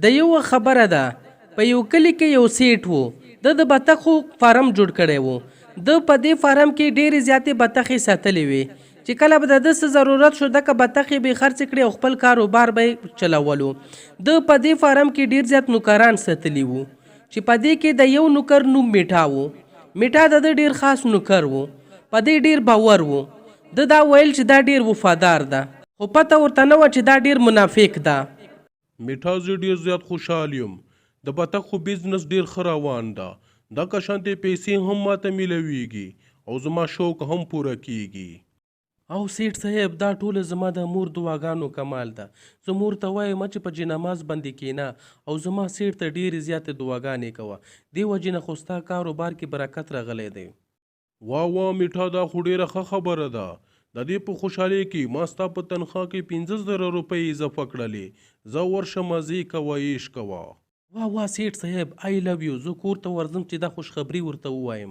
د یو خبره ده په یو کلی کې یو سیټ وو د بطخو فارم جوړ کړی وو د په دې فارم کې ډېرې زیاتې بطخې ساتلې وې چې کله به د څه ضرورت شو دغه بطخې به خرڅ کړي او خپل کاروبار به چلولو د په دې فارم کې ډېر زیات نوکران ساتلي وو چې په دې کې د یو نوکر نوم میټا وو میټا د ډېر خاص نوکر وو په دې ډېر باور وو د دا ویل چې دا ډېر وفادار ده خو پته ورته نه وه چې دا ډېر منافق ده میټا زه ډېر زیات خوشحال یم د بطخو بزنس ډېر ښه روان ده دغه شانتې پیسې هم ماته میلویږي او زما شوق هم پوره کیږي او سیټ صاحب دا ټوله زما د مور دعاګانو کمال ده زه مور ته وایم چې په جنماز باندې کینا او زما سیټ ته ډېرې زیاتې دعاګانې کوه دې وجې نه خو ستا کاروبار کې برکت راغلی دی واه میټا دا خو ډېره ښه خبره ده د دې په خوشحالۍ کې ما ستا په تنخوا کې 15,000 روپۍ اضافه کړلې زه ورشم مزې کوه عیش کوه واه سیټ صاحب آی لو یو زه کور ته ورځم چې دا خوشخبري ورته ووایم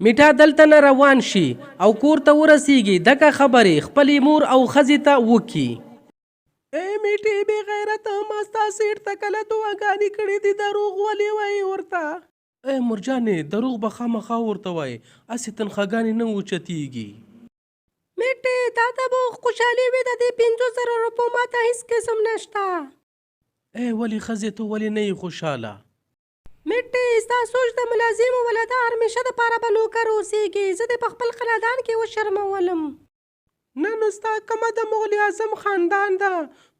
میټا دلته نه روان شي او کور ته ورسیږي دغه خبرې خپلې مور او ښځې ته وکړي ای میټې بې غیرته ما ستا سیټ ته کله دعاګانې کړې دي دروغ ولې وایې ورته ای مرجانې دروغ به خامخا ورته وایې هسې تنخواګانې نه اوچتېږي میټې تا ته به خوشحالي وي د دې 15,000 روپو ما ته هېڅ قسم نشته ای ولې ښځې ته ولې نه یې خوشحاله میټې ستا سوچ د ملازمو ولدا همیشه دپاره به نوکر اوسېږي زه دې په خپل خاندان کې وشرمولم نه نو ستا کومه د مغل اعظم خاندان ده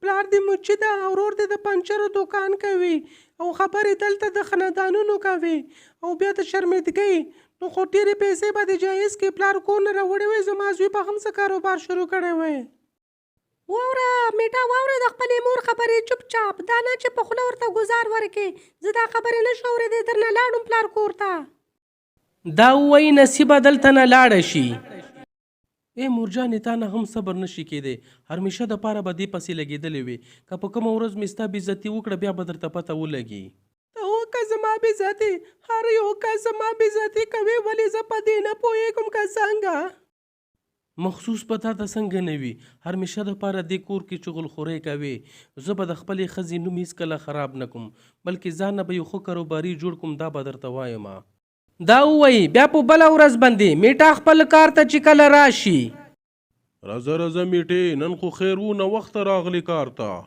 پلار دې مچي ده او ورور دې د پنچرو دوکان کوي او خبرې دلته د خاندانونو کوي او بیا د شرمېدګۍ نو خو ډېرې پیسې به د جایز کې پلار کور نه راوړې وی زما زوی به هم څه کاروبار شروع کړی وی واوره میټا واوره د خپلې مور خبرې چوپچاپ دا نه چې په خوله ورته ګزار ورکې زه دا خبرې نه شو اورېدی درنه لاړم پلار کور ته دا ووایي نصیبه دلته نه لاړه شي ای مورجانې تا نه هم صبر نشي کېدی همیشه دپاره به دې پسې لګېدلې وي که په کومه ورځ مې ستا بېزتي وکړه بیا به درته پته ولګي ته وکړه زما بېزتي هر یو کس زما بېزتي کوي ولې زه په دې نه پوهېږم که څنګه مخصوص په تا ته څنګه نه وي همیشه دپاره دې کور کې چغلخورۍ کوې زه به د خپلې ښځې نوم هېڅکله خراب نه کوم بلکې ځان نه به یو ښه کاروباري جوړ کوم دا به درته وایم دا ووایي بیا په بله ورځ باندې میټا خپل کار ته چې کله راشي راځه میټې نن خو خیر و ناوخته راغلی کار ته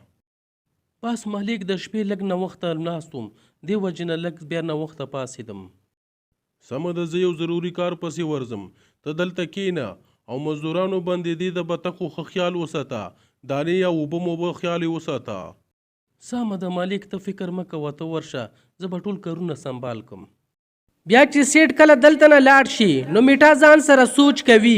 بس مالک د شپې لږ ناوخته ناست وم دې وجې نه لږ بیا ناوخته پاڅېدم سمه ده زه یو ضروري کار پسې ورځم ته دلته کښېنه او مزدورانو باندې دې د بطخو ښه خیال وساته دانې یا اوبه موبه خیال یې وساته سمه ده مالک ته فکر مه کوه ته ورشه زه به ټول کارونه سنبال کم بیا چې سیټ کله دلته نه لاړ شي نو میټا ځان سره سوچ کوي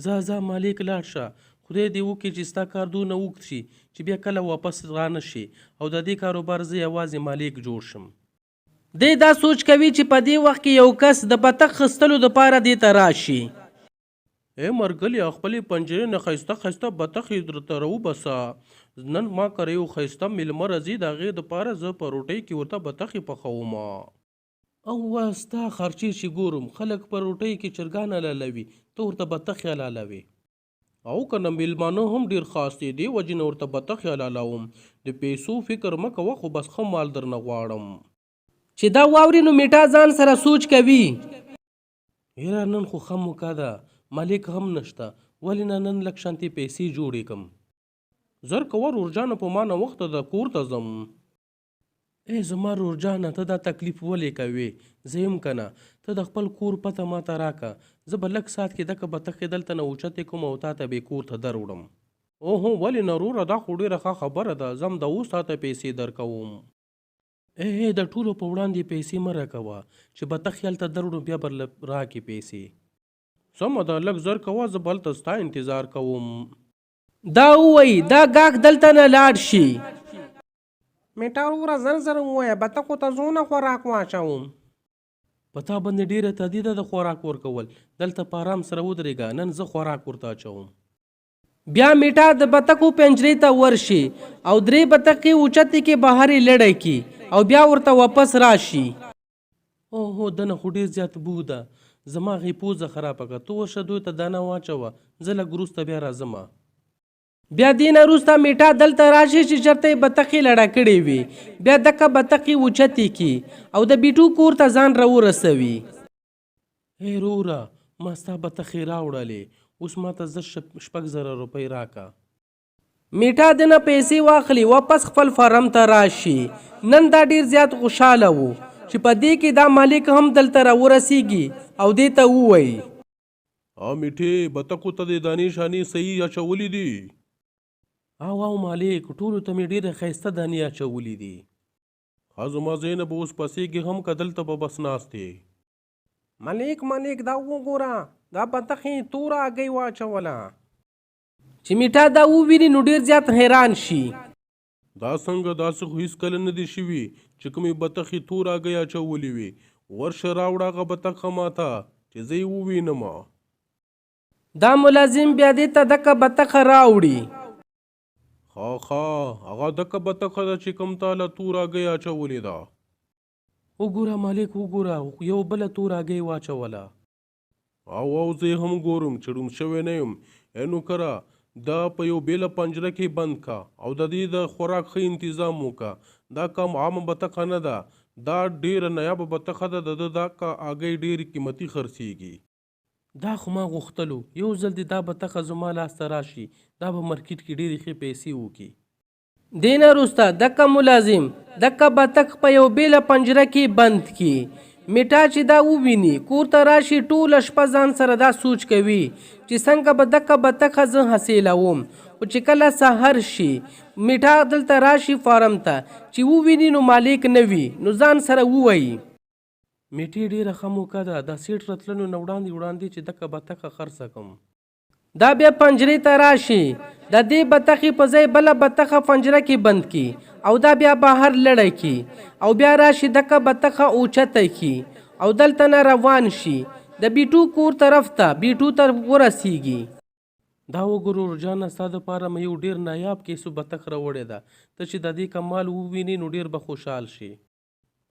ځه مالک لاړ شه خدای دې وکړي چې ستا کار دونه اوږد شي چې بیا کله واپس رانه شي او د دې کاروبار زه یوازې مالک جوړ شم دی دا سوچ کوي چې په دې وخت کې یو کس د بطخ خستلو دپاره دې ته راشي ای مرګلیا خپلې پنجرې نه ښایسته ښایسته بطخې درته راوباسه نن ما کره یو ښایسته میلمه راځي د هغې دپاره زه په روټۍ کې ورته بطخې پخوم او ستا خرچې چې ګورم خلک په روټۍ کې چرګان حلالوي ته ورته بطخې حلالوي او که نه میلمانه هم ډېر خاص دي دې وجې نه ورته بطخې حلالوم د پیسو فکر مه کوه خو بس ښه مال درنه غواړم چې دا واوري نو میټا ځان سره سوچ کوي یاره نن خو ښه موقع ده مالک هم نشته ولې نه نن لږ شانتې پیسې جوړې کړم زر کوه رورجانه په ما نه وخته د کور ته ځم ای زما رورجانه ته دا تکلیف ولې کوې زه یم که نه ته د خپل کور پته ما ته راکړه زه به لږ ساعت کې دغه بطخې دلته نه اوچتې کوم او تا ته به کور ته در وړم اوهو ولې نه روره دا خو ډېره ښه خبره ده ځم د اوس تا ته پیسې درکوم ای د ټولو په وړاندې پیسې مه راکوه چې بطخ هلته در وړو بیا به راکړې پیسې سمه ده لږ زر کوه زه به هلته ستا انتظار کوم دا ووایي دا ګاک دلته نه لاړ شي میټا وروره زر ووایه بطخو ته زونه خوراک واچوم په تا باندې ډېره تدي ده د خوراک ورکول دلته په ارام سره ودرېږه نن زه خوراک ورته اچوم بیا میټا د بطخو پنجرې ته ورشي او 3 بطخې اوچتې کې بهر یې لړی کړي او بیا ورته واپس راشي اوهو دنه خو ډېر زیات بو ده زما غي پوزه خرابه کړه ته ورشه دوی ته دانه واچوه زه لږ وروسته بیا راځمه بیا دینه وروسته میټا دلته راشي چې چېرته یې بطخې لړه کړې وي. بیا دکه بطخې اوچتې کي او د بیټو کور ته ځان راورسوي. ای روره ما ستا بطخې راوړلې، اوس ماته زر 6,000 روپۍ راکه. میټا دنه پیسې واخلي واپس خپل فارم ته راشي. نن دا ډیر زیات خوشحاله وو چې په دې کې دا مالک هم دلته راورسیږي او دې ته ووایي میټې بطخو ته د دانې شانې صحیح اچولې دي. او مالک ټولو ته مې ډېرې ښایسته دانې اچولې دي. زما زینب اوس پسې هم که دلته به بس ناستې. مالک دا وګوره دا بطخې توره هګۍ واچوله. چې میټا دا وویني نو ډېر زیات حیران شي. دا څنګه داسې خو هېڅکله نه دي شوي چې کومې بطخې تور هګۍ اچولې وي. ورشه راوړه هغه بطخه ماته چې زه یې ووینم. دا ملازم بیا دې ته دکه بطخه راوړي. هغه دکه بطخه ده چې کوم تاله تور هګۍ اچولې ده. وګوره مالک وګوره یو بله تور هګۍ واچوله. او زه یې هم ګورم چې ړوند شوی نه یم. نوکره دا په یو بیله پنجره کې بند کا او د دې د خوراک ښه تنظیم وکړه. دا کم عامه بطخه نه ده، دا ډیره نایابه بطخه ده. د دا هګۍ ډیرې قیمتي خرڅیږي. دا خو ما غوښتلو یو ځل دې دا بطخه زما لاسته راشي، دا به مارکیټ کې ډېرې ښې پیسې وکړي. دې نه وروسته دکه ملازم دکه بطخ په یو بیله پنجره کې بند کړي. میټا چې دا وویني کور ته راشي ټوله شپه ځان سره دا سوچ کوي چې څنګه به دکه بطخه زه حاصلوم. خو چې کله سحر شي میټا دلته راشي فارم ته چې وویني نو مالک نه وي نو ځان سره ووایي میټې ډېره ښه موقع ده د سیټ راتلنو نه وړاندې چې دکه بطخه خرڅه کړم. دا بیا پنجرې ته راشي د دې بطخې په ځای بله بطخه پنجره کې بند کی او دا بیا بهر لړی کی او بیا راشي دکه بطخه اوچته کی او دلته نه روان شي د بیټو کور طرف ته بیټو ته ورسیږي. دا وګورو رجانه ستا دپاره مې یو ډېر نایاب کیسو بطخ راوړې ده. ته چې د دې کمال ووینې نو ډېر به خوشحال شي.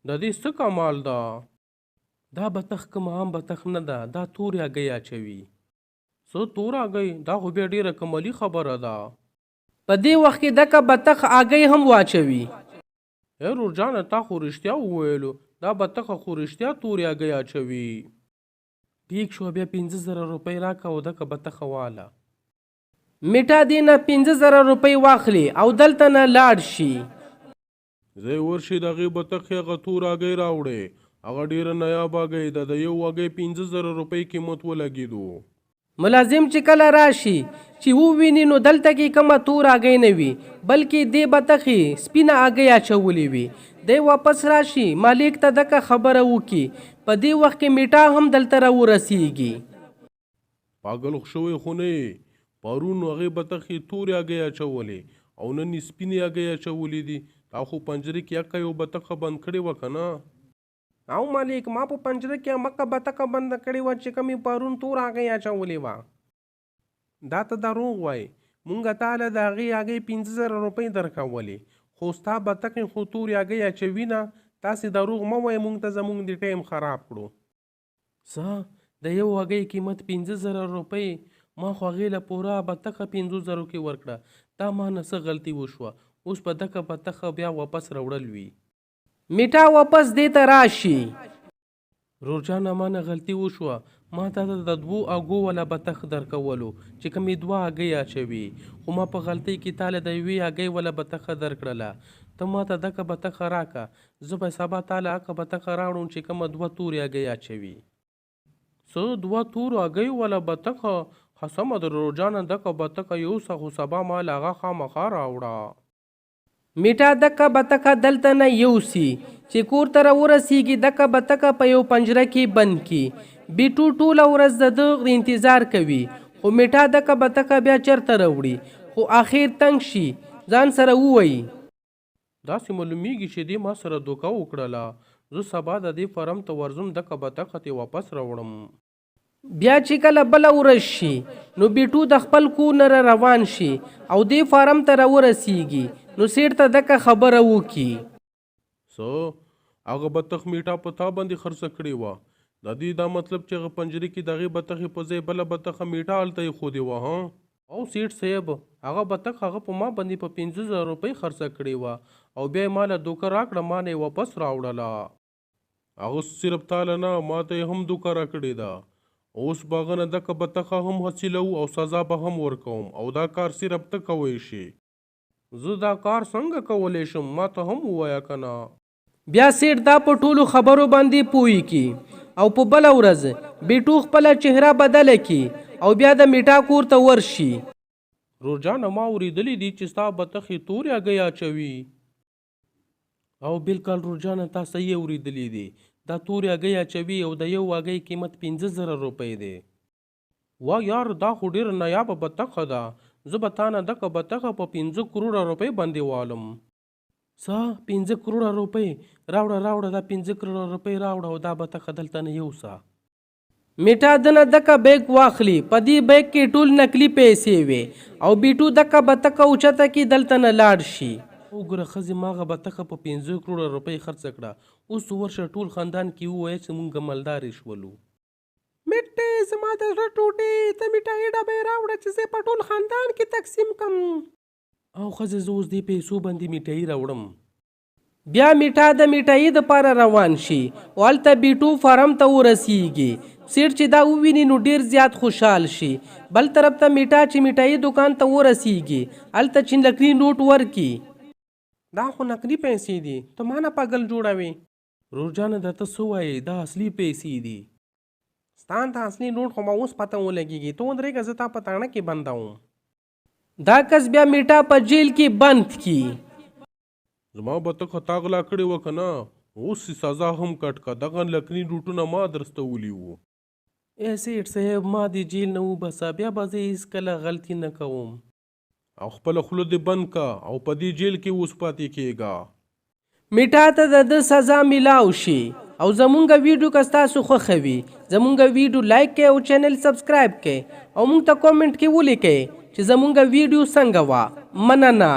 د دې څه کمال ده؟ دا بطخ کوم عام بطخ نه ده، دا تورې هګۍ اچوي. څه تور هګۍ؟ دا خو بیا ډېره کمالي خبره ده. په دې وخت کې دکه بطخ هګۍ هم واچوي. ای رجانه تا خو رښتیا وویلو، دا بطخه خو رښتیا تورې هګۍ اچوي. ټیک شو بیا 15,000 روپۍ راکه او دکه بطخه واله. میټا دې نه 15,000 روپۍ واخلي او دلته نه لاړ شي. زه ورشي د هغې بطخې هغه تور هګۍ راوړې. هغه ډېره نایاب هګۍ ده. د یو هګۍ 15,000 روپۍ قیمت ولګېدو. ملازم چې کله راشي چې وویني نو دلته کې کومه تور هګۍ نه وي بلکې دې بطخې سپینه هګۍ اچولې وي. دی واپس راشي مالک ته دکه خبره وکړي. په دې وخت کې میټا هم دلته راورسیږي. پاگل شوی خو نه یې. پرون هغې بطخې تورې هګۍ اچولې او نن یې سپینې هګۍ اچولې دي. تا خو پنجرې کې یکه یو بطخه بند کړې وه که نه؟ او مالک ما په پنجره کې مکه بطخه بنده کړې وه چې کومې پرون تور هګۍ اچولې وه. دا ته دروغ وایي. مونږ تاله د هغې هګۍ 15,000 روپۍ درکولې خو ستا بطخې خو تورې هګۍ اچوي نه. تاسې دروغ مه وایئ مونږ ته زمونږ د ټایم خراب کړو. څه د یو هګۍ قیمت 15,000 روپۍ؟ ما خو هغې له پوره بطخه 50,000 کې ورکړه. دا ما نه څه غلطي وشوه. اوس په دکه بطخه بیا واپس راوړل وي. میټا واپس دې ته راشي. روجانه ما نه غلطي وشوه. ما ته د 2 هګو والا بطخ درکولو چې کومې 2 هګۍ اچوي. خو ما په غلطۍ کې تاله د 1 هګۍ والا بطخه درکړله. ته ما ته دکه بطخه راکه. زه به سبا تاله هغه بطخه راوړم چې کومه 2 تورې هګۍ اچوي. څه 2 تورو هګۍ والا بطخه؟ سمه ده روجانه دکه بطخه یوسه خو سبا ما له هغه خامخا راوړه. میټا دکه بطخه دلته نه یوسي چې کور ته راورسیږي. دکه بطخه په یو پنجره کې بند کی. بیټو ټوله ورځ د ده انتظار کوي خو میټا دکه بطخه بیا چرته راوړي. خو اخر تنګ شي ځان سره ووایي داسې معلومیږي چې دې ما سره دوکه وکړله. زه سبا د دې فارم ته ورځم دکه بطخه ترې واپس راوړم. بیا چې کله بله ورځ شي نو بیټو د خپل کور نه روان شي او دې فارم ته راورسیږي نو سیټ ته دکه خبره وکړي. څه هغه بطخ میټا په تا باندې خرڅه کړې وه؟ د دې دا مطلب چې هغه پنجرې کې د هغې بطخې په ځای بله بطخه میټا هلته ایښودې وه؟ او سیټ صاحب هغه بطخ هغه په ما باندې په 50,000 روپۍ خرڅه کړې وه او بیا یې ماله دوکه راکړه ما نه یې واپس راوړله هغه صرف تاله نه ما ته یې هم دوکه راکړې ده اوس به هغه نه دکه بطخه هم حاصلو او سزا به هم ورکوم او دا کار صرف ته کوی شي زه دا کار څنګه کولی شم ما ته هم ووایه که نه بیا سیټ دا په ټولو خبرو باندې پوي کی او په بله ورځ بیټو خپله چهره بدله کی او بیا د میټا کور ته ورشي روجانه ما اوریدلی دي چې ستا بطخې تورې هګۍ اچوي او بالکل روجانه تا صحیح اوریدلی دي دا تورې هګۍ اچوي او د یو هګۍ قیمت 15,000 روپۍ دی وا یار دا خو ډېره نایابه بطخه ده زه به تا نه دکه بطخه په 15 کروړه روپۍ باندې والم څه 15 کروړه روپۍ راوړه دا 15 کروړه روپۍ راوړه او دا بطخه دلته نه یوسه میټا دنه دکه بیگ واخلی په دې بیگ کې ټول نقلی پیسې وي او بیټو دکه بطخه اوچته کې دلته نه لاړ شي وګوره ښځې ما هغه بطخه په 15 کروړه روپۍ خرڅه کړه اوس ورشه ټول خاندان کې ووایه چې مونږ مالدارې شولو میټې زما د زړه ټوټې ته میټایي ډبې راوړه چې زه په ټول خاندان کې تقسیم کم او ښځې زه اوس دې پیسو باندې میټایي راوړم بیا میټا د میټایي دپاره روان شي او هلته بیټو فارم ته ورسیږي سیټ چې دا وویني نو ډیر زیات خوشحال شي بل طرف ته میټا چې میټایي دکان ته ورسیږي هلته چینلکري نوټ ورکي دا خو نقدي پیسې دي ته ما نه پاگل جوړوي روجانه دا ته څه وایې دا اصلي پیسې دي ستان ته اصلي نوټ خو به اوس پته ولګېږي ته ودرېږه زه تا په تاڼه کې بندوم دا کس بیا میټا په جیل کې بند کی زما بطخه تا غلا کړې وه که نه اوس سزا هم کټ که دغه لکني روټونه ما درستولي وو ای سیټ صاحب ما د جیل نه وباسه بیا به زه هېڅکله غلطي نه کوم او خپله خوله دې بند که او په دې جیل کې اوس پاتې کېږه میټا ته د سزا میلاو شي او زمونږ ویډیو که ستاسو خوښوي زمونږ ویډیو لایک کړئ او چینل سبسکرایب کړئ او موږ ته کومنټ کې ولیکئ چې زمونږ ویډیو څنګه وه مننه